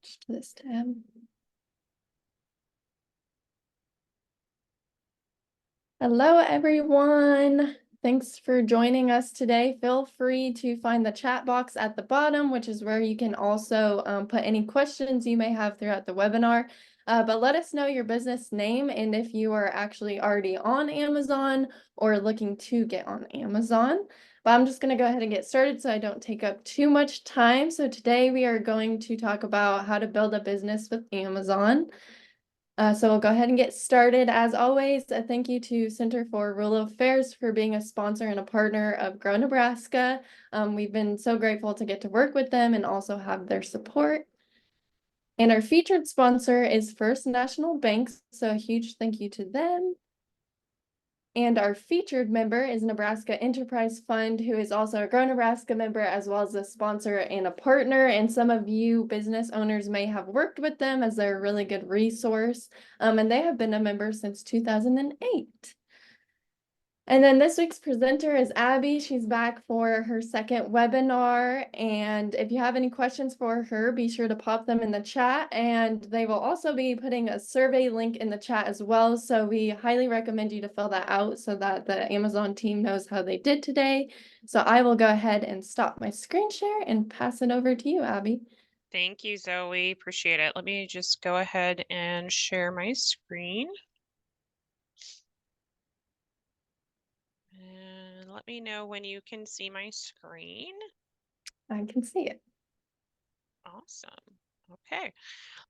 Switch to this tab. Hello, everyone. Thanks for joining us today. Feel free to find the chat box at the bottom, which is where you can also put any questions you may have throughout the webinar. But let us know your business name and if you are actually already on Amazon or looking to get on Amazon. But I'm just going to go ahead and get started so I don't take up too much time. So today we are going to talk about how to build a business with Amazon. So we'll go ahead and get started. As always, a thank you to Center for Rural Affairs for being a sponsor and a partner of Grow Nebraska. We've been so grateful to get to work with them and also have their support. And our featured sponsor is First National Bank, so a huge thank you to them. And our featured member is Nebraska Enterprise Fund, who is also a Grow Nebraska member, as well as a sponsor and a partner. And some of you business owners may have worked with them as they're a really good resource. And they have been a member since 2008. And then this week's presenter is Abby. She's back for her second webinar. And if you have any questions for her, be sure to pop them in the chat. And they will also be putting a survey link in the chat as well. So we highly recommend you to fill that out so that the Amazon team knows how they did today. So I will go ahead and stop my screen share and pass it over to you, Abby. Thank you, Zoe. Appreciate it. Let me just go ahead and share my screen. And let me know when you can see my screen. I can see it. Awesome. Okay.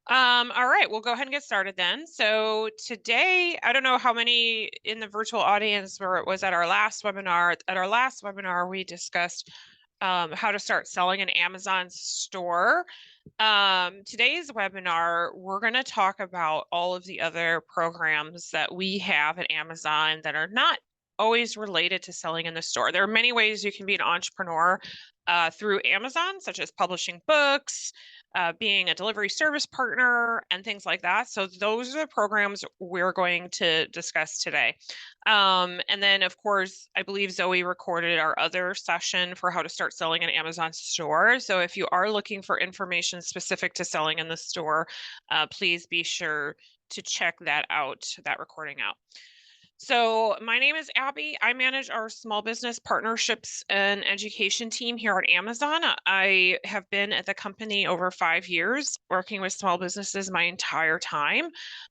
All right, we'll go ahead and get started then. So today, I don't know how many in the virtual audience was at our last webinar. At our last webinar, we discussed how to start selling in Amazon's store. Today's webinar, we're going to talk about all of the other programs that we have at Amazon that are not always related to selling in the store. There are many ways you can be an entrepreneur through Amazon, such as publishing books, being a delivery service partner, and things like that. So those are the programs we're going to discuss today. And then, of course, I believe Zoe recorded our other session for how to start selling in Amazon store. So if you are looking for information specific to selling in the store, please be sure to check that out, that recording out. So my name is Abby. I manage our small business partnerships and education team here at Amazon. I have been at the company over 5 years, working with small businesses my entire time.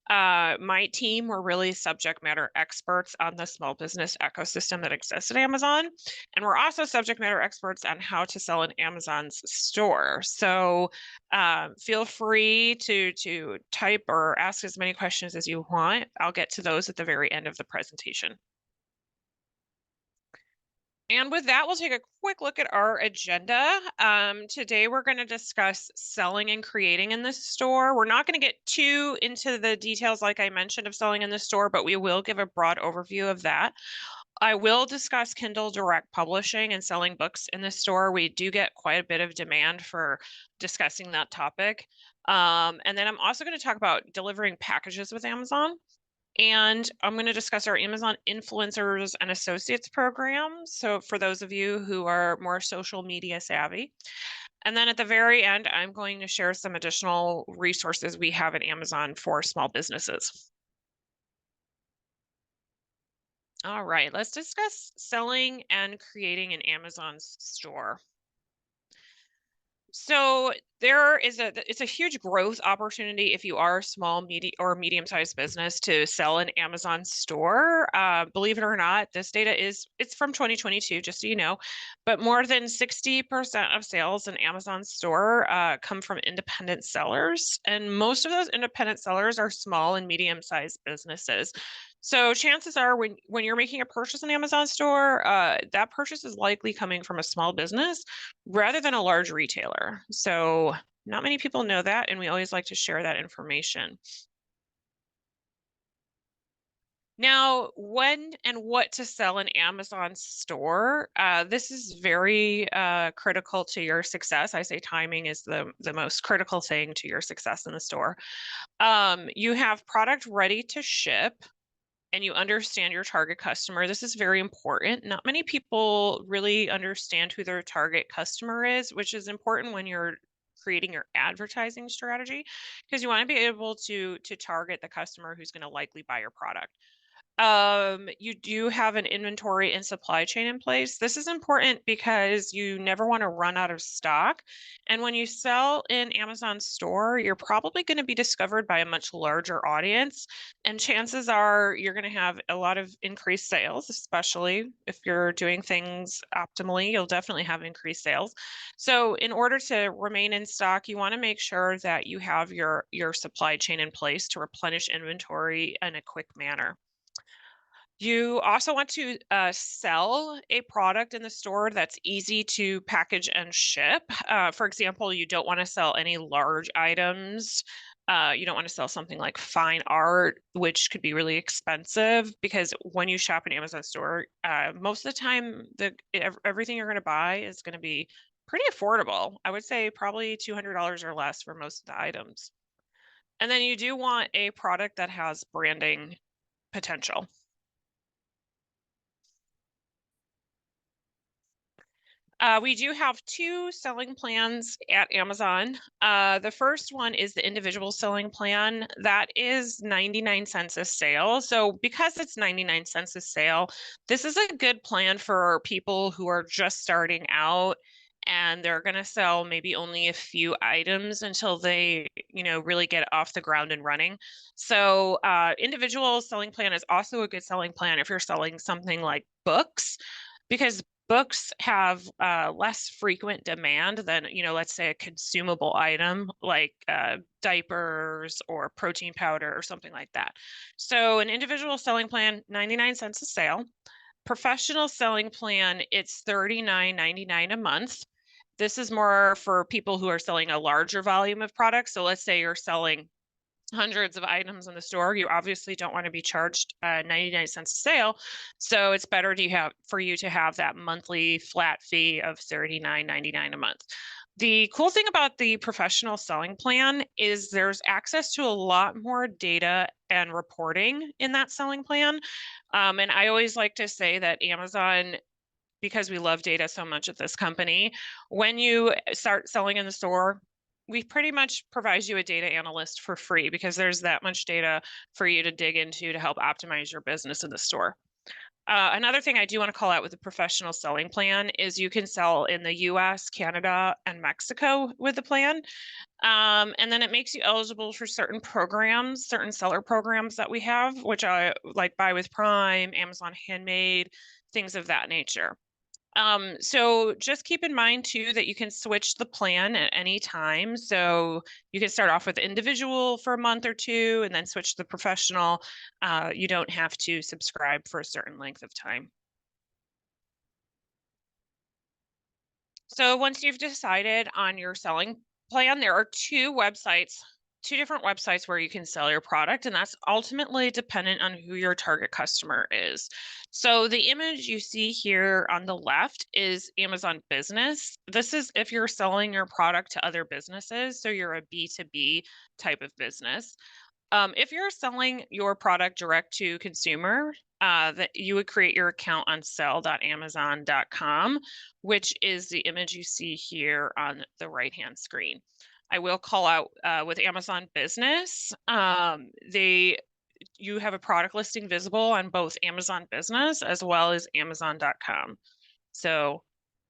My team were really subject matter experts on the small business ecosystem that exists at Amazon. And we're also subject matter experts on how to sell in Amazon's store. So feel free to type or ask as many questions as you want. I'll get to those at the very end of the presentation. And with that, we'll take a quick look at our agenda. Today, we're going to discuss selling and creating in the store. We're not going to get too into the details, like I mentioned, of selling in the store, but we will give a broad overview of that. I will discuss Kindle Direct Publishing and selling books in the store. We do get quite a bit of demand for discussing that topic. And then I'm also going to talk about delivering packages with Amazon. And I'm going to discuss our Amazon Influencers and Associates program. So for those of you who are more social media savvy. And then at the very end, I'm going to share some additional resources we have at Amazon for small businesses. All right, let's discuss selling and creating an Amazon's store. So it's a huge growth opportunity if you are a small, medium-sized business to sell an Amazon store. Believe it or not, this data it's from 2022, just so you know, but more than 60% of sales in Amazon store come from independent sellers, and most of those independent sellers are small and medium-sized businesses. So chances are when you're making a purchase in Amazon store, that purchase is likely coming from a small business rather than a large retailer. So not many people know that, and we always like to share that information. Now, when and what to sell in Amazon store, this is very critical to your success. I say timing is the most critical thing to your success in the store. You have product ready to ship, and you understand your target customer. This is very important. Not many people really understand who their target customer is, which is important when you're creating your advertising strategy, because you want to be able to target the customer who's going to likely buy your product. You do have an inventory and supply chain in place. This is important because you never want to run out of stock. And when you sell in Amazon store, you're probably going to be discovered by a much larger audience. And chances are you're going to have a lot of increased sales, especially if you're doing things optimally, you'll definitely have increased sales. So in order to remain in stock, you want to make sure that you have your supply chain in place to replenish inventory in a quick manner. You also want to sell a product in the store that's easy to package and ship. For example, you don't want to sell any large items. You don't want to sell something like fine art, which could be really expensive, because when you shop an Amazon store, most of the time, everything you're going to buy is going to be pretty affordable. I would say probably $200 or less for most of the items. And then you do want a product that has branding potential. We do have two selling plans at Amazon. The first one is the individual selling plan. That is 99 cents a sale. So because it's 99 cents a sale, this is a good plan for people who are just starting out and they're going to sell maybe only a few items until they, really get off the ground and running. So individual selling plan is also a good selling plan if you're selling something like books, because books have less frequent demand than, let's say a consumable item like diapers or protein powder or something like that. So an individual selling plan, 99 cents a sale. Professional selling plan, it's $39.99 a month. This is more for people who are selling a larger volume of products. So let's say you're selling hundreds of items in the store, you obviously don't want to be charged 99 cents a sale. So it's better for you to have that monthly flat fee of $39.99 a month. The cool thing about the professional selling plan is there's access to a lot more data and reporting in that selling plan. And I always like to say that Amazon, because we love data so much at this company, when you start selling in the store, we pretty much provide you a data analyst for free, because there's that much data for you to dig into to help optimize your business in the store. Another thing I do want to call out with the professional selling plan is you can sell in the US, Canada, and Mexico with the plan. And then it makes you eligible for certain programs, certain seller programs that we have, which I like Buy with Prime, Amazon Handmade, things of that nature. So just keep in mind too that you can switch the plan at any time. So you can start off with individual for a month or two and then switch to the professional. You don't have to subscribe for a certain length of time. So once you've decided on your selling plan, there are two different websites where you can sell your product, and that's ultimately dependent on who your target customer is. So the image you see here on the left is Amazon Business. This is if you're selling your product to other businesses, so you're a B2B type of business. If you're selling your product direct to consumer, that you would create your account on sell.amazon.com, which is the image you see here on the right-hand screen. I will call out with Amazon Business, you have a product listing visible on both Amazon Business as well as Amazon.com. So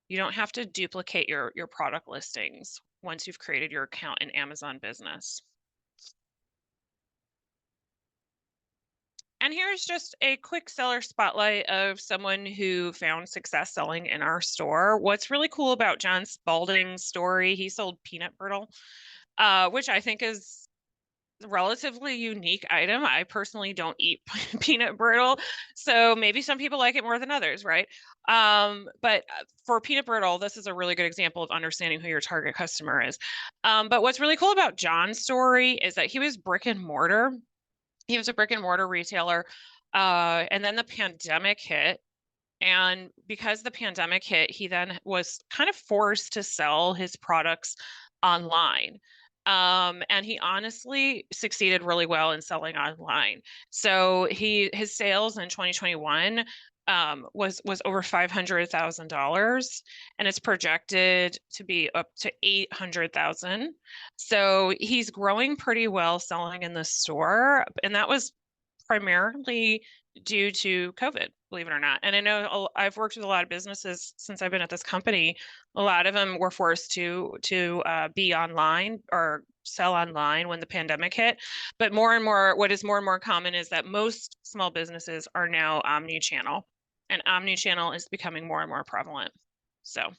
you don't have to duplicate your product listings once you've created your account in Amazon Business. And here's just a quick seller spotlight of someone who found success selling in our store. What's really cool about John Spalding's story, he sold peanut brittle, which I think is a relatively unique item. I personally don't eat peanut brittle, so maybe some people like it more than others, right? But for peanut brittle, this is a really good example of understanding who your target customer is. But what's really cool about John's story is that he was brick and mortar. He was a brick and mortar retailer. And then the pandemic hit. And because the pandemic hit, he then was kind of forced to sell his products online. And he honestly succeeded really well in selling online. So his sales in 2021 was over $500,000, and it's projected to be up to 800,000. So he's growing pretty well selling in the store, and that was primarily due to COVID, believe it or not. And I know I've worked with a lot of businesses since I've been at this company. A lot of them were forced to be online or sell online when the pandemic hit. But more and more, what is more and more common is that most small businesses are now omni-channel, and omni-channel is becoming more and more prevalent. So.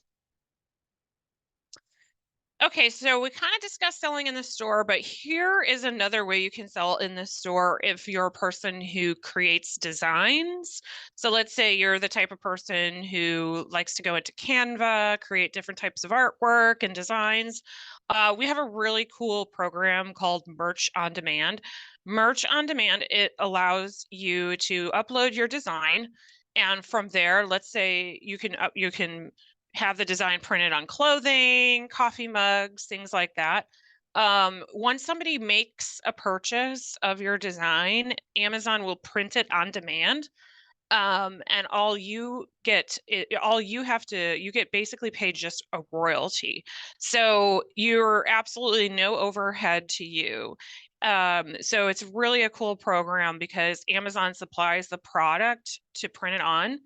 Okay, so we kind of discussed selling in the store, but here is another way you can sell in the store if you're a person who creates designs. So let's say you're the type of person who likes to go into Canva, create different types of artwork and designs. We have a really cool program called Merch on Demand. Merch on Demand, it allows you to upload your design, and from there, let's say you can have the design printed on clothing, coffee mugs, things like that. Once somebody makes a purchase of your design, Amazon will print it on demand. And you get basically paid just a royalty. So you're absolutely no overhead to you. So it's really a cool program because Amazon supplies the product to print it on.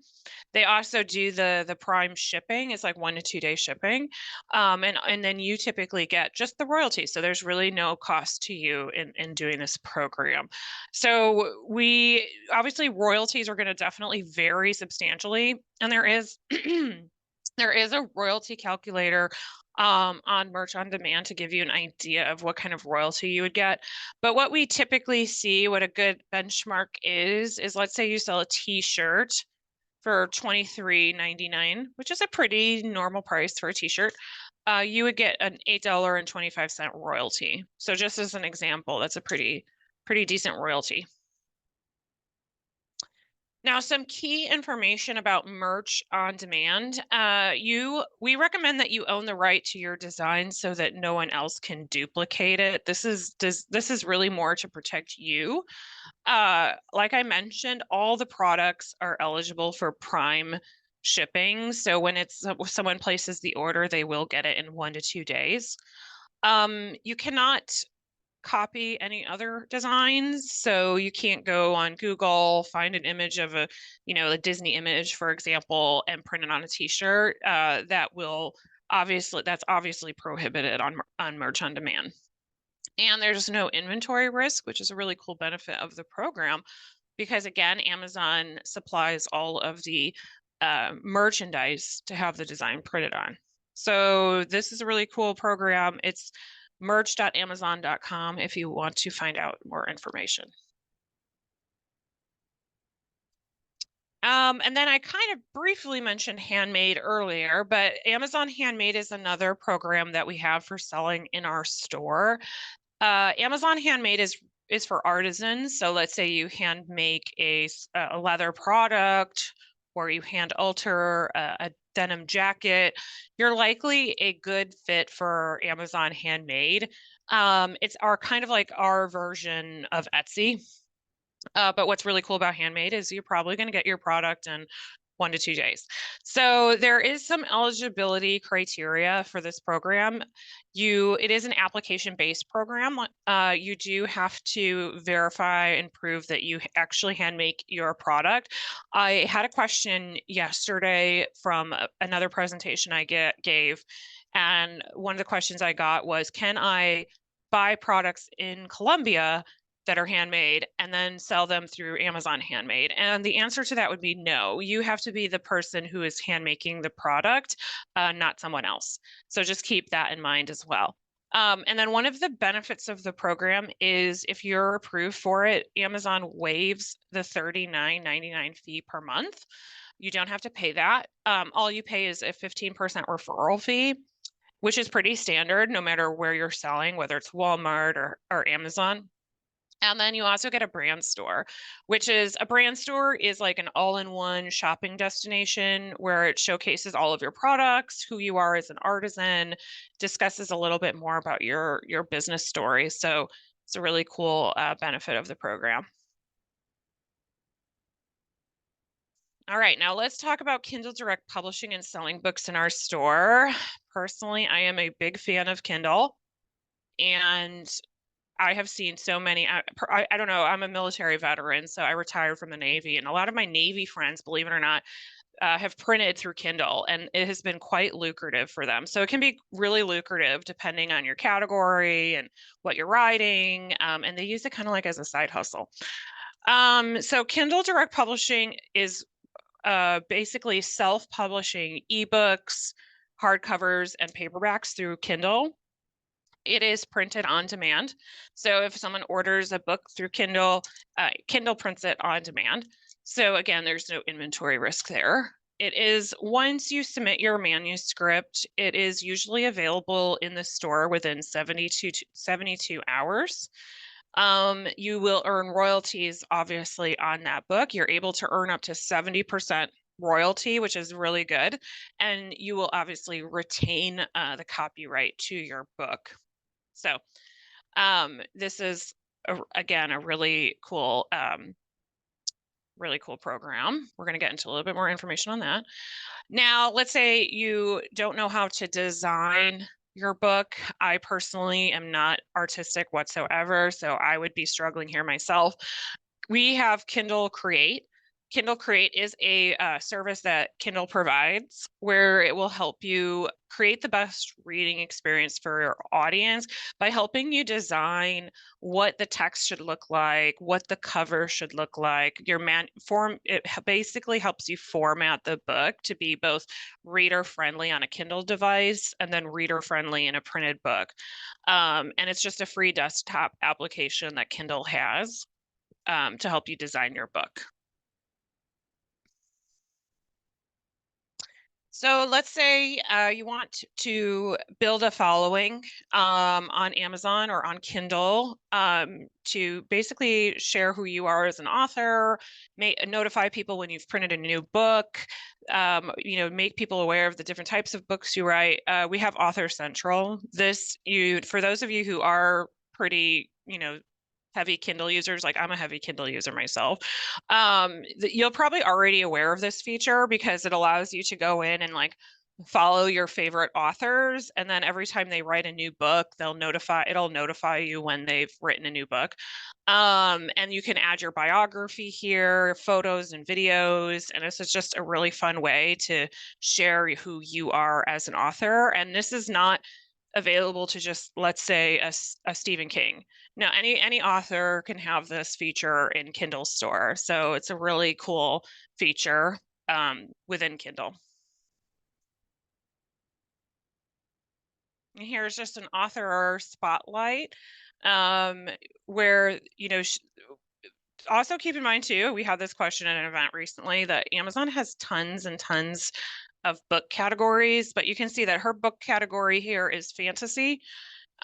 They also do the prime shipping. It's like 1 to 2 day shipping. And then you typically get just the royalty. So there's really no cost to you in doing this program. So we obviously royalties are going to definitely vary substantially. And there is there is a royalty calculator on Merch on Demand to give you an idea of what kind of royalty you would get. But what we typically see, what a good benchmark is let's say you sell a t-shirt for $23.99, which is a pretty normal price for a t-shirt. You would get an $8.25 royalty. So just as an example, that's a pretty decent royalty. Now, some key information about Merch on Demand. We recommend that you own the right to your design so that no one else can duplicate it. This is really more to protect you. Like I mentioned, all the products are eligible for Prime shipping. So when someone places the order, they will get it in 1 to 2 days. You cannot copy any other designs. So you can't go on Google, find an image of a Disney image, for example, and print it on a t-shirt. That's obviously prohibited on Merch on Demand. And there's no inventory risk, which is a really cool benefit of the program, because again, Amazon supplies all of the merchandise to have the design printed on. So this is a really cool program. It's merch.amazon.com if you want to find out more information. And then I kind of briefly mentioned Handmade earlier, but Amazon Handmade is another program that we have for selling in our store. Amazon Handmade is for artisans. So let's say you hand make a leather product, or you hand alter a denim jacket. You're likely a good fit for Amazon Handmade. It's kind of like our version of Etsy. But what's really cool about Handmade is you're probably going to get your product in 1 to 2 days. So there is some eligibility criteria for this program. It is an application-based program. You do have to verify and prove that you actually hand make your product. I had a question yesterday from another presentation I gave, and one of the questions I got was, can I buy products in Colombia that are handmade and then sell them through Amazon Handmade? And the answer to that would be no. You have to be the person who is hand making the product, not someone else. So just keep that in mind as well. And then one of the benefits of the program is if you're approved for it, Amazon waives the $39.99 fee per month. You don't have to pay that. All you pay is a 15% referral fee, which is pretty standard no matter where you're selling, whether it's Walmart or Amazon. And then you also get a brand store, which is a brand store is like an all-in-one shopping destination where it showcases all of your products, who you are as an artisan, discusses a little bit more about your business story. So it's a really cool benefit of the program. All right, now let's talk about Kindle Direct Publishing and selling books in our store. Personally, I am a big fan of Kindle, and I have seen so many. I don't know, I'm a military veteran, so I retired from the Navy, and a lot of my Navy friends, believe it or not, have printed through Kindle, and it has been quite lucrative for them. So it can be really lucrative depending on your category and what you're writing, and they use it kind of like as a side hustle. So Kindle Direct Publishing is basically self-publishing ebooks, hardcovers, and paperbacks through Kindle. It is printed on demand. So if someone orders a book through Kindle, Kindle prints it on demand. So again, there's no inventory risk there. It is, once you submit your manuscript, it is usually available in the store within 72 hours. You will earn royalties, obviously, on that book. You're able to earn up to 70% royalty, which is really good. And you will obviously retain the copyright to your book. So this is, again, a really cool program. We're going to get into a little bit more information on that. Now, let's say you don't know how to design your book. I personally am not artistic whatsoever, so I would be struggling here myself. We have Kindle Create. Kindle Create is a service that Kindle provides where it will help you create the best reading experience for your audience by helping you design what the text should look like, what the cover should look like. It basically helps you format the book to be both reader friendly on a Kindle device and then reader friendly in a printed book. And it's just a free desktop application that Kindle has to help you design your book. So let's say you want to build a following on Amazon or on Kindle to basically share who you are as an author, notify people when you've printed a new book, make people aware of the different types of books you write. We have Author Central. For those of you who are pretty, heavy Kindle users, like I'm a heavy Kindle user myself, you're probably already aware of this feature because it allows you to go in and like follow your favorite authors, and then every time they write a new book, it'll notify you when they've written a new book. And you can add your biography here, photos and videos, and this is just a really fun way to share who you are as an author. And this is not available to just, let's say, a Stephen King. Now, any author can have this feature in Kindle Store, so it's a really cool feature within Kindle. And here's just an author spotlight, where also keep in mind too, we had this question at an event recently that Amazon has tons and tons of book categories, but you can see that her book category here is fantasy.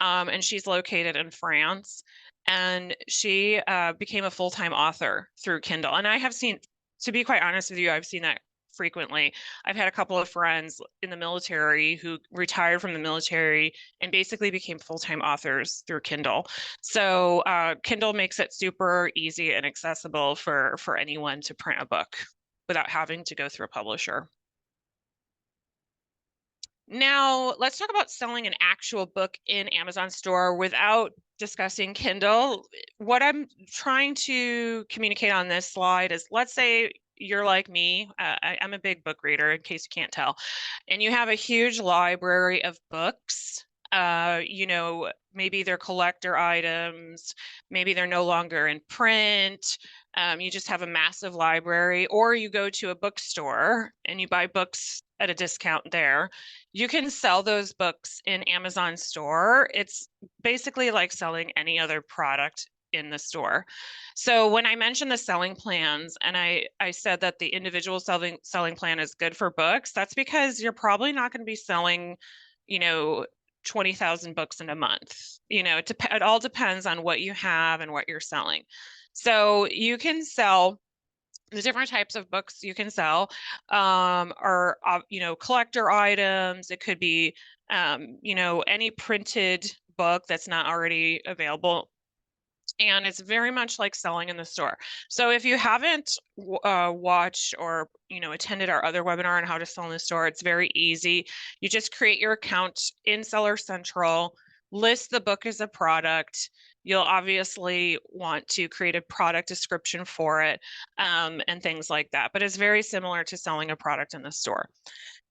And she's located in France. And she became a full-time author through Kindle. And I have seen, to be quite honest with you, I've seen that frequently. I've had a couple of friends in the military who retired from the military and basically became full-time authors through Kindle. So Kindle makes it super easy and accessible for anyone to print a book without having to go through a publisher. Now, let's talk about selling an actual book in Amazon store without discussing Kindle. What I'm trying to communicate on this slide is, let's say you're like me. I'm a big book reader, in case you can't tell, and you have a huge library of books. Maybe they're collector items, maybe they're no longer in print. You just have a massive library, or you go to a bookstore and you buy books at a discount there. You can sell those books in Amazon store. It's basically like selling any other product in the store. So when I mentioned the selling plans and I said that the individual selling plan is good for books, that's because you're probably not going to be selling, 20,000 books in a month. It all depends on what you have and what you're selling. So you can sell the different types of books you can sell are, collector items. It could be, any printed book that's not already available And it's very much like selling in the store. So if you haven't watched or attended our other webinar on how to sell in the store, it's very easy. You just create your account in Seller Central, list the book as a product. You'll obviously want to create a product description for it, and things like that. But it's very similar to selling a product in the store.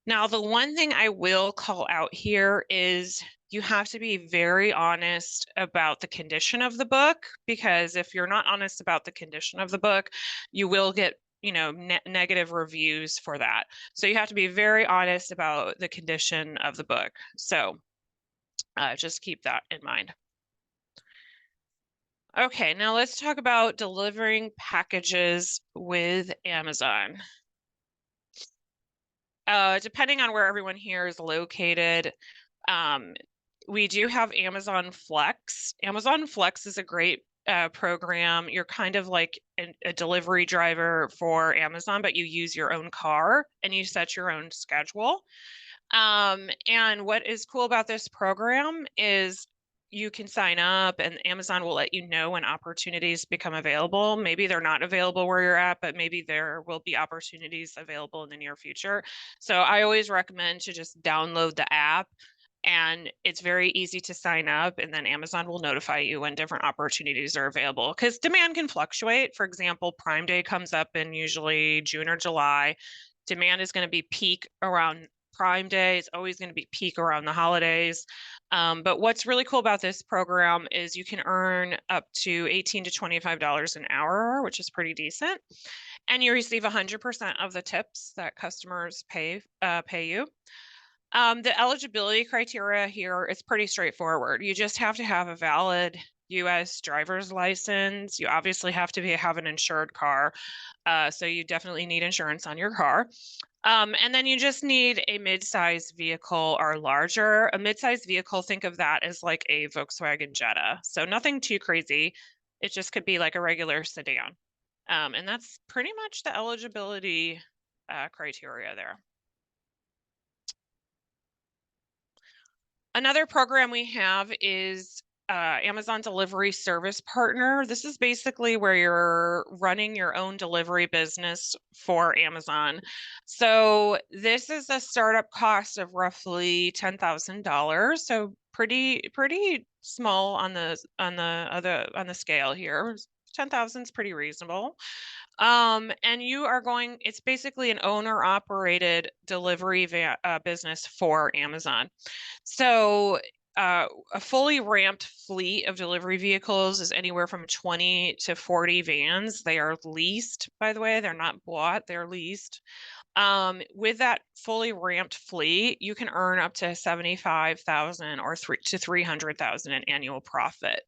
Now, the one thing I will call out here is you have to be very honest about the condition of the book, because if you're not honest about the condition of the book, you will get negative reviews for that. So you have to be very honest about the condition of the book. So just keep that in mind. Okay, now let's talk about delivering packages with Amazon. Depending on where everyone here is located, we do have Amazon Flex. Amazon Flex is a great program. You're kind of like a delivery driver for Amazon, but you use your own car and you set your own schedule. And what is cool about this program is you can sign up and Amazon will let you know when opportunities become available. Maybe they're not available where you're at, but maybe there will be opportunities available in the near future. So I always recommend to just download the app, and it's very easy to sign up, and then Amazon will notify you when different opportunities are available, because demand can fluctuate. For example, Prime Day comes up in usually June or July. Demand is going to be peak around Prime Day. It's always going to be peak around the holidays. But what's really cool about this program is you can earn up to $18 to $25 an hour, which is pretty decent. And you receive 100% of the tips that customers pay you. The eligibility criteria here is pretty straightforward. You just have to have a valid US driver's license. You obviously have to have an insured car. So you definitely need insurance on your car. And then you just need a mid-sized vehicle or larger. A mid-sized vehicle, think of that as like a Volkswagen Jetta. So nothing too crazy. It just could be like a regular sedan. And that's pretty much the eligibility criteria there. Another program we have is Amazon Delivery Service Partner. This is basically where you're running your own delivery business for Amazon. So this is a startup cost of roughly $10,000. So pretty small on the scale here. 10,000 is pretty reasonable. And it's basically an owner operated delivery business for Amazon. So a fully ramped fleet of delivery vehicles is anywhere from 20 to 40 vans. They are leased, by the way, they're not bought, they're leased. With that fully ramped fleet, you can earn up to 75,000 or to 300,000 in annual profit.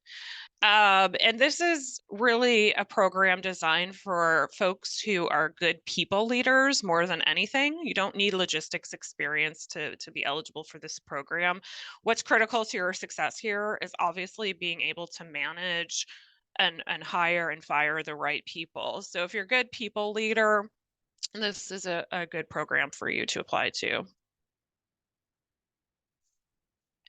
And this is really a program designed for folks who are good people leaders more than anything. You don't need logistics experience to be eligible for this program. What's critical to your success here is obviously being able to manage and hire and fire the right people. So if you're a good people leader, this is a good program for you to apply to.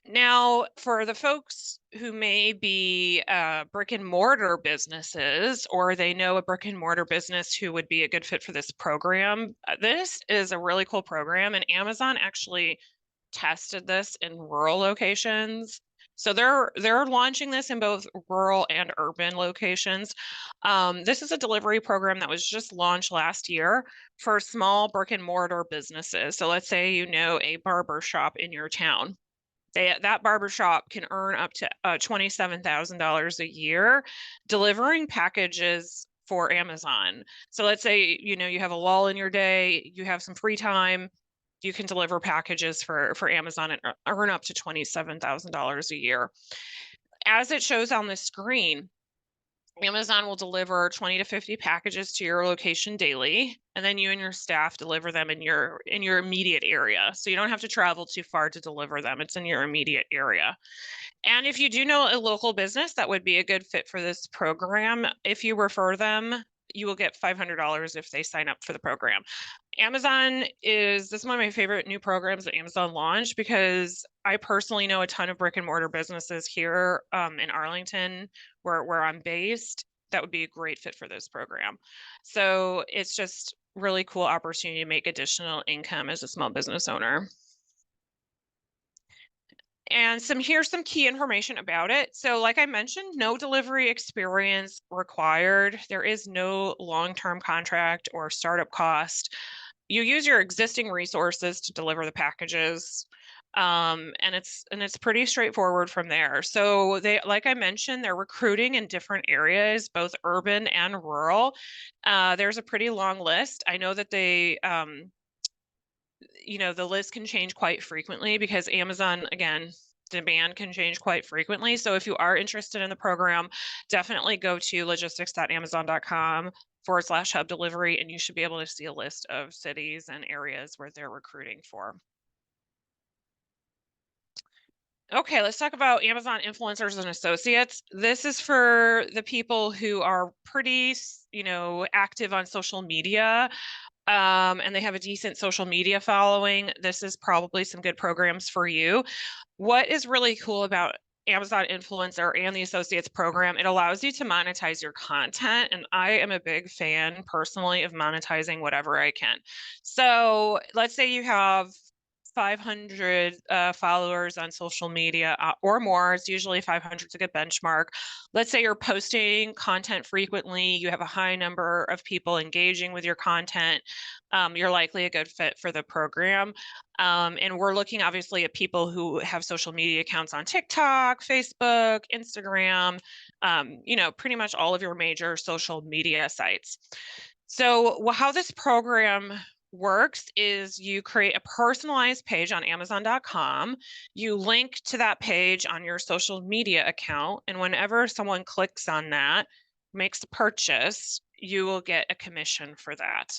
Now, for the folks who may be brick and mortar businesses, or they know a brick and mortar business who would be a good fit for this program, this is a really cool program, and Amazon actually tested this in rural locations. So they're launching this in both rural and urban locations. This is a delivery program that was just launched last year for small brick and mortar businesses. So let's say you know a barber shop in your town. That barbershop can earn up to $27,000 a year delivering packages for Amazon. So let's say, you have a lull in your day, you have some free time, you can deliver packages for Amazon and earn up to $27,000 a year. As it shows on the screen, Amazon will deliver 20 to 50 packages to your location daily, and then you and your staff deliver them in your immediate area. So you don't have to travel too far to deliver them. It's in your immediate area. And if you do know a local business that would be a good fit for this program, if you refer them, you will get $500 if they sign up for the program. This is one of my favorite new programs that Amazon launched because I personally know a ton of brick and mortar businesses here in Arlington where I'm based that would be a great fit for this program. So it's just really cool opportunity to make additional income as a small business owner. And here's some key information about it. So like I mentioned, no delivery experience required. There is no long-term contract or startup cost. You use your existing resources to deliver the packages. And it's pretty straightforward from there. So like I mentioned, they're recruiting in different areas, both urban and rural. There's a pretty long list. I know that the list can change quite frequently because Amazon, again, demand can change quite frequently. So if you are interested in the program, definitely go to logistics.amazon.com/hub delivery, and you should be able to see a list of cities and areas where they're recruiting for. Okay, let's talk about Amazon influencers and associates. This is for the people who are pretty, active on social media, and they have a decent social media following. This is probably some good programs for you. What is really cool about Amazon Influencer and the Associates program, it allows you to monetize your content. And I am a big fan personally of monetizing whatever I can. So let's say you have 500 followers on social media or more. It's usually 500 is a good benchmark. Let's say you're posting content frequently, you have a high number of people engaging with your content. You're likely a good fit for the program. And we're looking obviously at people who have social media accounts on TikTok, Facebook, Instagram, pretty much all of your major social media sites. So how this program works is you create a personalized page on Amazon.com. You link to that page on your social media account. And whenever someone clicks on that, makes a purchase, you will get a commission for that.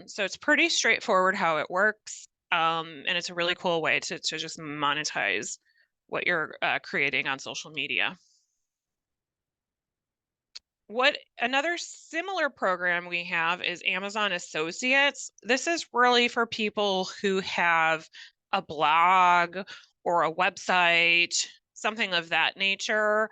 So it's pretty straightforward how it works. And it's a really cool way to just monetize what you're creating on social media. What another similar program we have is Amazon Associates. This is really for people who have a blog or a website, something of that nature.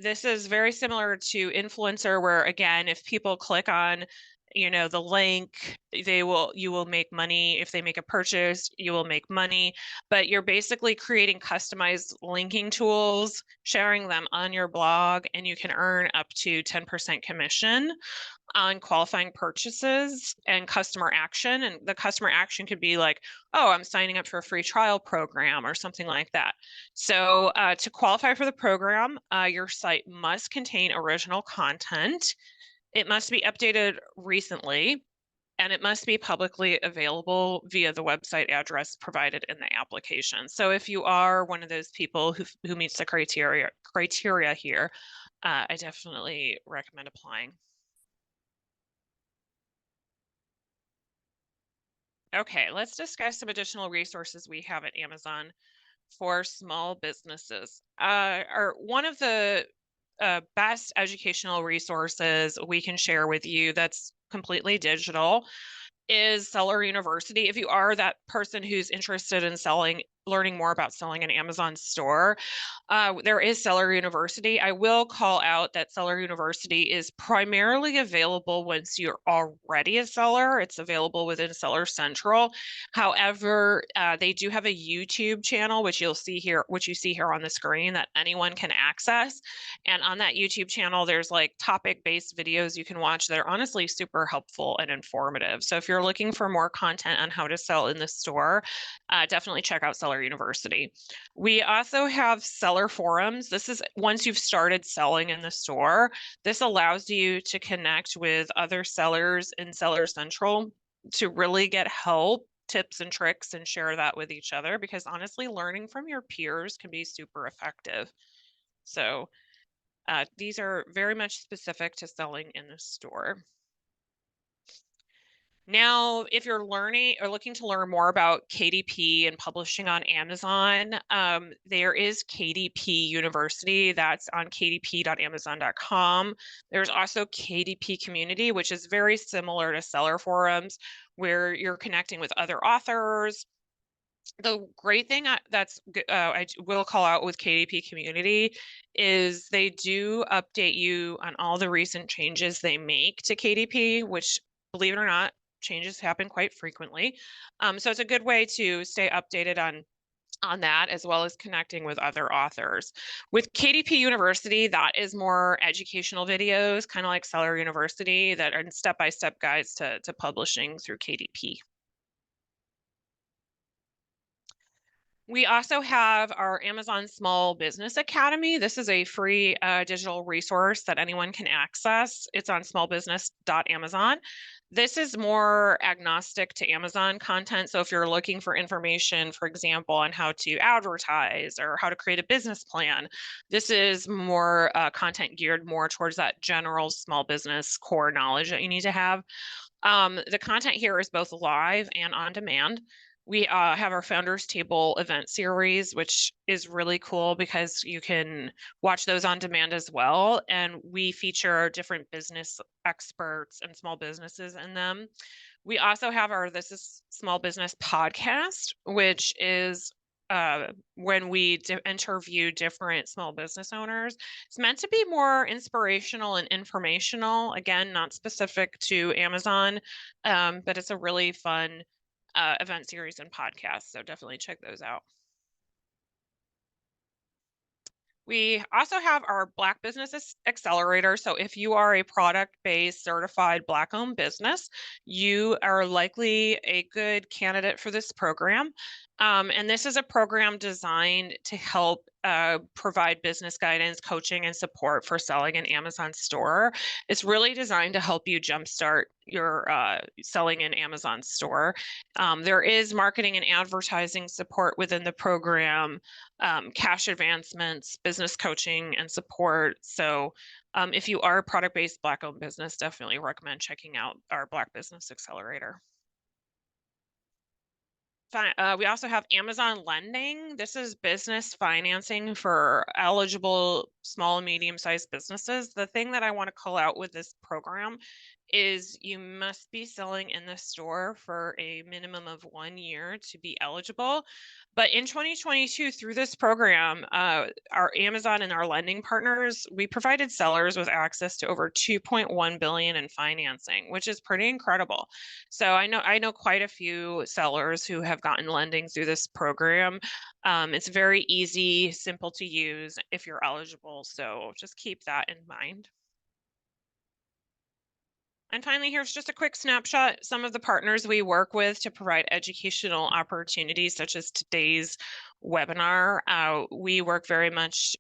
This is very similar to Influencer, where again, if people click on the link, you will make money. If they make a purchase, you will make money. But you're basically creating customized linking tools, sharing them on your blog, and you can earn up to 10% commission on qualifying purchases and customer action. And the customer action could be like, oh, I'm signing up for a free trial program or something like that. So to qualify for the program, your site must contain original content. It must be updated recently, and it must be publicly available via the website address provided in the application. So if you are one of those people who meets the criteria here, I definitely recommend applying. Okay, let's discuss some additional resources we have at Amazon for small businesses. One of the best educational resources we can share with you that's completely digital is Seller University. If you are that person who's interested in learning more about selling an Amazon store, there is Seller University. I will call out that Seller University is primarily available once you're already a seller. It's available within Seller Central. However, they do have a YouTube channel, which you see here on the screen, that anyone can access. And on that YouTube channel, there's like topic-based videos you can watch that are honestly super helpful and informative. So if you're looking for more content on how to sell in the store, definitely check out Seller University. We also have seller forums. This is once you've started selling in the store, this allows you to connect with other sellers in Seller Central to really get help, tips and tricks, and share that with each other, because honestly, learning from your peers can be super effective. So these are very much specific to selling in the store. Now, if you're learning or looking to learn more about KDP and publishing on Amazon, there is KDP University. That's on kdp.amazon.com. There's also KDP Community, which is very similar to seller forums, where you're connecting with other authors. The great thing I will call out with KDP Community is they do update you on all the recent changes they make to KDP, which, believe it or not, changes happen quite frequently. So it's a good way to stay updated on that, as well as connecting with other authors. With KDP University, that is more educational videos, kind of like Seller University, that are step-by-step guides to publishing through KDP. We also have our Amazon Small Business Academy. This is a free digital resource that anyone can access. It's on smallbusiness.amazon. This is more agnostic to Amazon content. So if you're looking for information, for example, on how to advertise or how to create a business plan, this is more content geared more towards that general small business core knowledge that you need to have. The content here is both live and on demand. We have our Founders Table event series, which is really cool because you can watch those on demand as well. And we feature different business experts and small businesses in them. We also have our This is Small Business podcast, which is when we interview different small business owners. It's meant to be more inspirational and informational, again, not specific to Amazon, but it's a really fun event series and podcast. So definitely check those out. We also have our Black Business Accelerator. So if you are a product-based certified Black-owned business, you are likely a good candidate for this program. And this is a program designed to help provide business guidance, coaching, and support for selling an Amazon store. It's really designed to help you jumpstart your selling in Amazon store. There is marketing and advertising support within the program, cash advancements, business coaching, and support. So if you are a product-based Black-owned business, definitely recommend checking out our Black Business Accelerator. We also have Amazon Lending. This is business financing for eligible small and medium-sized businesses. The thing that I want to call out with this program is you must be selling in the store for a minimum of 1 year to be eligible. But in 2022, through this program, our Amazon and our lending partners, we provided sellers with access to over 2.1 billion in financing, which is pretty incredible. So I know quite a few sellers who have gotten lending through this program. It's very easy, simple to use if you're eligible. So just keep that in mind. And finally, here's just a quick snapshot. Some of the partners we work with to provide educational opportunities, such as today's webinar. We work very much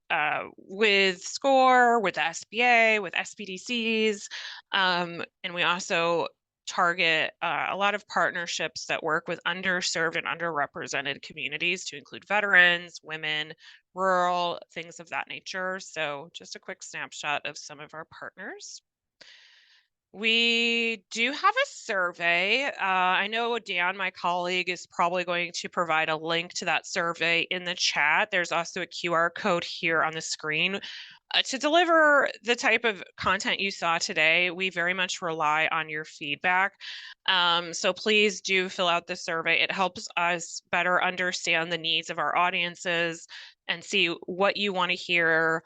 with SCORE, with the SBA, with SBDCs, and we also target a lot of partnerships that work with underserved and underrepresented communities to include veterans, women, rural, things of that nature. So just a quick snapshot of some of our partners. We do have a survey. I know Dan, my colleague, is probably going to provide a link to that survey in the chat. There's also a QR code here on the screen. To deliver the type of content you saw today, we very much rely on your feedback. So please do fill out the survey. It helps us better understand the needs of our audiences and see what you want to hear,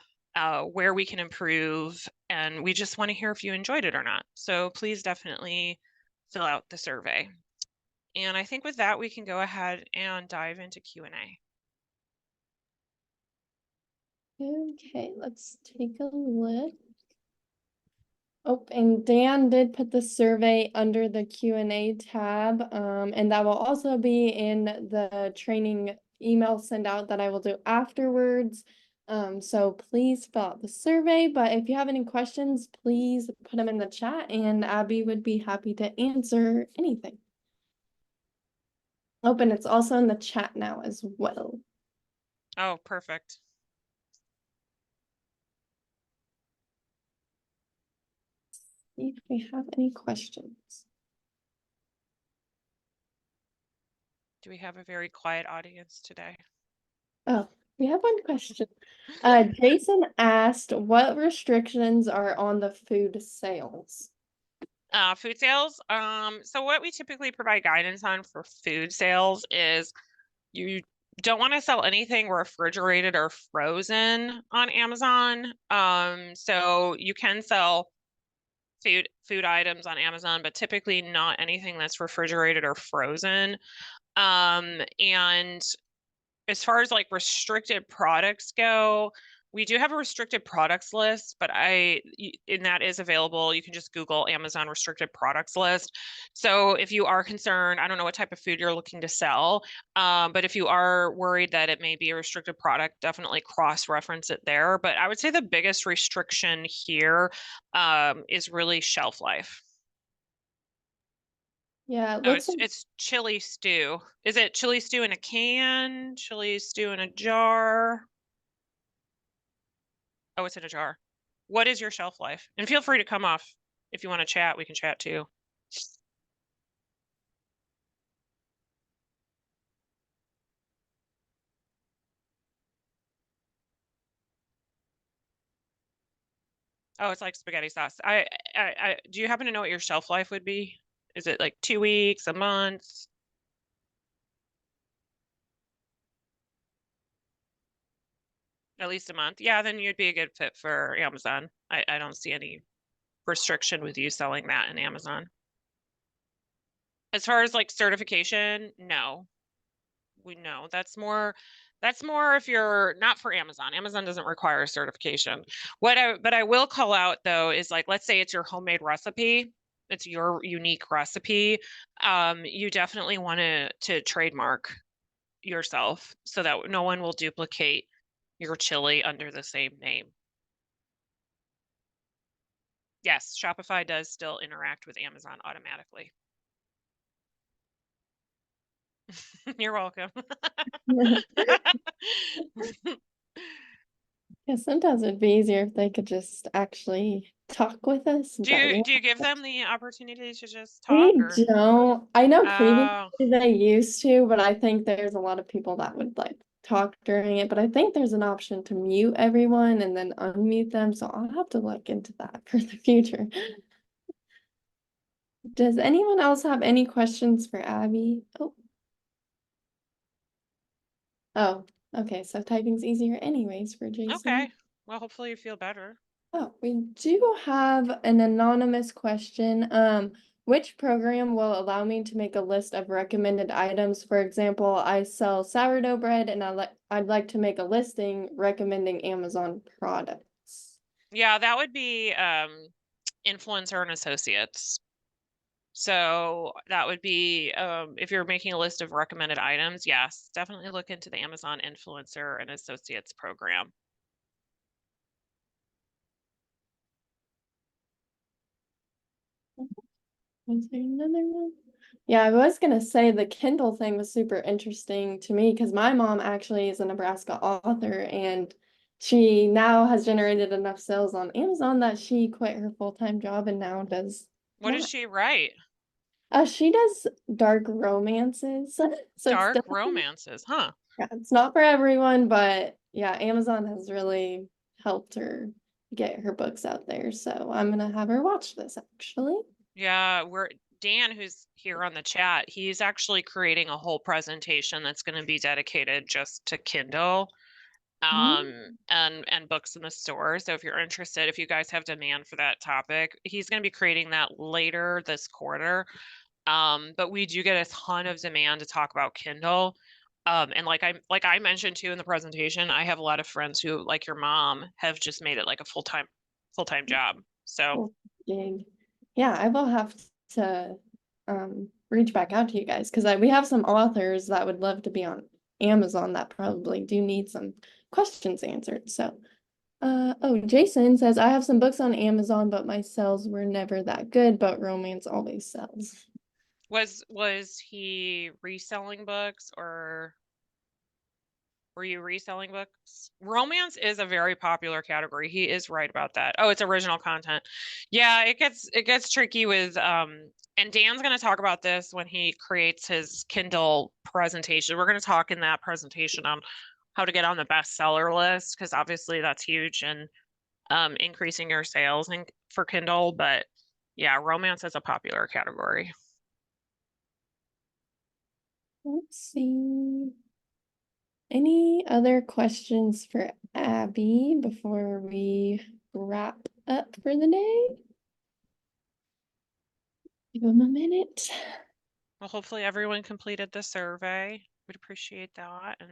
where we can improve, and we just want to hear if you enjoyed it or not. So please definitely fill out the survey. And I think with that, we can go ahead and dive into Q&A. Okay, let's take a look. Oh, and Dan did put the survey under the Q&A tab, and that will also be in the training email send out that I will do afterwards. So please fill out the survey, but if you have any questions, please put them in the chat and Abby would be happy to answer anything. Oh, and it's also in the chat now as well. Oh, perfect. See if we have any questions. Do we have a very quiet audience today? Oh, we have one question. Jason asked, what restrictions are on the food sales? Food sales. So what we typically provide guidance on for food sales is you don't want to sell anything refrigerated or frozen on Amazon. So you can sell food items on Amazon, but typically not anything that's refrigerated or frozen. And as far as like restricted products go, we do have a restricted products list, but and that is available. You can just Google Amazon restricted products list. So if you are concerned, I don't know what type of food you're looking to sell, but if you are worried that it may be a restricted product, definitely cross-reference it there. But I would say the biggest restriction here is really shelf life. Yeah, it Oh, looks like it's chili stew. Is it chili stew in a can? Chili stew in a jar? Oh, it's in a jar. What is your shelf life? And feel free to come off if you want to chat. We can chat too. Oh, it's like spaghetti sauce. Do you happen to know what your shelf life would be? Is it like 2 weeks, a month, at least a month? Yeah, then you'd be a good fit for Amazon. I don't see any restriction with you selling that in Amazon. As far as like certification, no. We know that's more if you're not for Amazon. Amazon doesn't require a certification. But I will call out though is like let's say it's your homemade recipe, it's your unique recipe. You definitely want to trademark yourself so that no one will duplicate your chili under the same name. Yes, Shopify does still interact with Amazon automatically. You're welcome. yeah, sometimes it'd be easier if they could just actually talk with us, Do but you we do you give them the opportunity to just talk we or don't. I know previously oh they used to, but I think there's a lot of people that would like talk during it. But I think there's an option to mute everyone and then unmute them. So I'll have to look into that for the future. Does anyone else have any questions for Abby? Oh, okay. So typing's easier anyways for Jason. okay. Well, hopefully you feel better. Oh, we do have an anonymous question. Which program will allow me to make a list of recommended items? For example, I sell sourdough bread and I'd like to make a listing recommending Amazon products. Yeah, that would be influencer and associates. So that would be if you're making a list of recommended items, yes, definitely look into the Amazon influencer and associates program. Was there another one? Yeah, I was gonna say the Kindle thing was super interesting to me because my mom actually is a Nebraska author and she now has generated enough sales on Amazon that she quit her full-time job and now does What does that. she write? She does dark romances, so it's Dark definitely, romances, huh? yeah, it's not for everyone, but yeah, Amazon has really helped her get her books out there. So I'm gonna have her watch this actually. Yeah, we're Dan, who's here on the chat, he's actually creating a whole presentation that's going to be dedicated just to Kindle Mm. and books in the store. So if you're interested, if you guys have demand for that topic, he's going to be creating that later this quarter. But we do get a ton of demand to talk about Kindle. And like I mentioned too in the presentation, I have a lot of friends who, like your mom, have just made it like a full-time job. So Cool. Gig. Yeah, I will have to reach back out to you guys because we have some authors that would love to be on Amazon that probably do need some questions answered. So oh, Jason says I have some books on Amazon, but my sales were never that good, but romance always sells. was he reselling books or were you reselling books? Romance is a very popular category. He is right about that. Oh, it's original content. Yeah, it gets tricky with And Dan's going to talk about this when he creates his Kindle presentation. We're going to talk in that presentation on how to get on the bestseller list, because obviously that's huge and increasing your sales and for Kindle. But yeah, romance is a popular category. Let's see. Any other questions for Abby before we wrap up for the day? Give them a minute. Well, hopefully everyone completed the survey. We'd appreciate that. And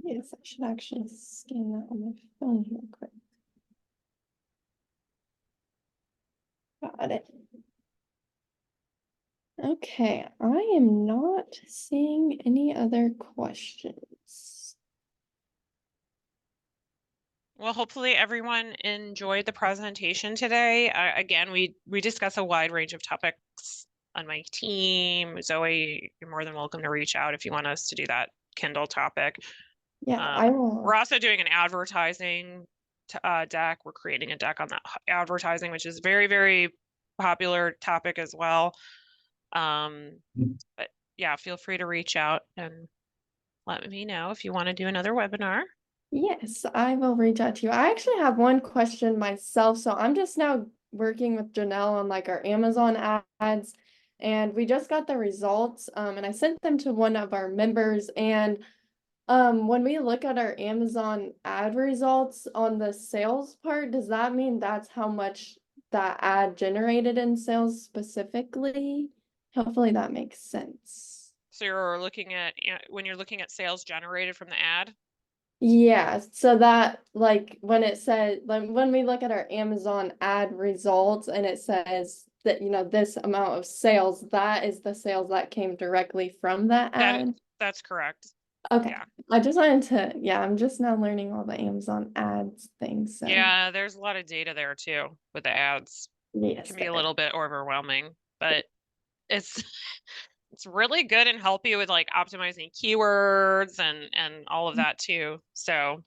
Yes, I should actually scan that on my phone here quick. Got it. Okay, I am not seeing any other questions. well, hopefully everyone enjoyed the presentation today. Again, we discuss a wide range of topics on my team. Zoe, you're more than welcome to reach out if you want us to do that Kindle topic. Yeah, I will. We're also doing an advertising deck. We're creating a deck on that advertising, which is very, very popular topic as well. But yeah, feel free to reach out and let me know if you want to do another webinar. Yes, I will reach out to you. I actually have one question myself. So I'm just now working with Janelle on like our Amazon ads, and we just got the results. And I sent them to one of our members. And when we look at our Amazon ad results on the sales part, does that mean that's how much that ad generated in sales specifically? Hopefully that makes sense. So you're looking at, when you're looking at sales generated from the ad. Yeah, so that like when it says like when we look at our Amazon ad results and it says that this amount of sales, that is the sales that came directly from that ad. That's correct. Okay. Yeah. I just wanted to, yeah, I'm just now learning all the Amazon ads things. So Yeah, there's a lot of data there too with the ads. It yes, can be a there. little bit overwhelming, but it's it's really good and help you with like optimizing keywords and all of that too. So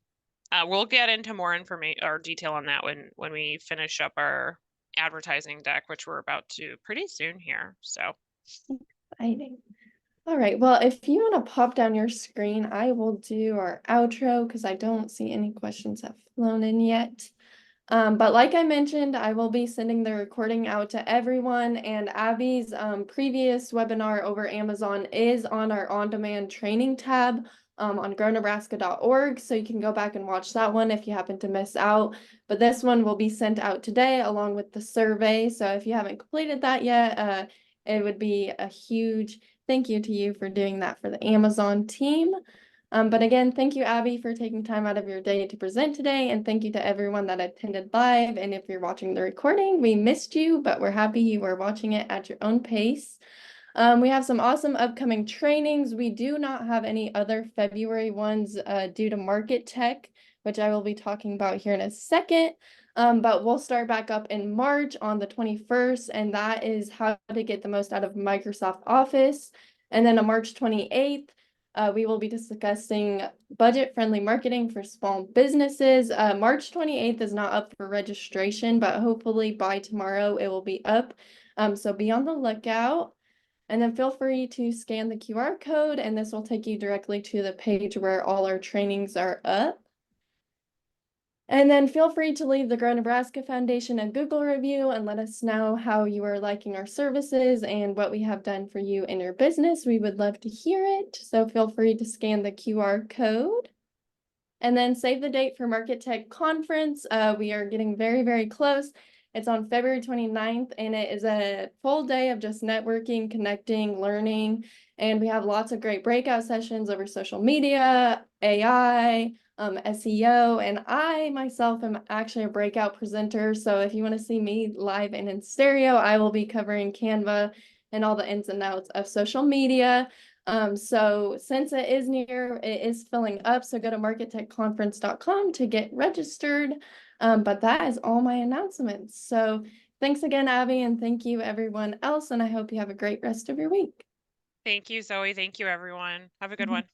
we'll get into more information or detail on that when we finish up our advertising deck, which we're about to pretty soon here. So Exciting. All right. Well, if you want to pop down your screen, I will do our outro because I don't see any questions have flown in yet. But like I mentioned, I will be sending the recording out to everyone, and Abby's previous webinar over Amazon is on our on-demand training tab on grownebraska.org, so you can go back and watch that one if you happen to miss out. But this one will be sent out today along with the survey, so if you haven't completed that yet, it would be a huge thank you to you for doing that for the Amazon team. But again, thank you, Abby, for taking time out of your day to present today. And thank you to everyone that attended live. And if you're watching the recording, we missed you, but we're happy you were watching it at your own pace. We have some awesome upcoming trainings. We do not have any other February ones due to Market Tech, which I will be talking about here in a second. But we'll start back up in March on the 21st, and that is how to get the most out of Microsoft Office. And then on March 28th, we will be discussing budget-friendly marketing for small businesses. March 28th is not up for registration, but hopefully by tomorrow it will be up. So be on the lookout. And then feel free to scan the QR code, and this will take you directly to the page where all our trainings are up. And then feel free to leave the Grow Nebraska Foundation a Google review and let us know how you are liking our services and what we have done for you in your business. We would love to hear it. So feel free to scan the QR code. And then save the date for Market Tech Conference. We are getting very, very close. It's on February 29th, and it is a full day of just networking, connecting, learning. And we have lots of great breakout sessions over social media, AI, SEO, and I myself am actually a breakout presenter. So if you want to see me live and in stereo, I will be covering Canva and all the ins and outs of social media. So since it is near, it is filling up. So go to markettechconference.com to get registered. But that is all my announcements. So thanks again, Abby, and thank you everyone else. And I hope you have a great rest of your week. thank you, Zoe. Thank you, everyone. Have a good one.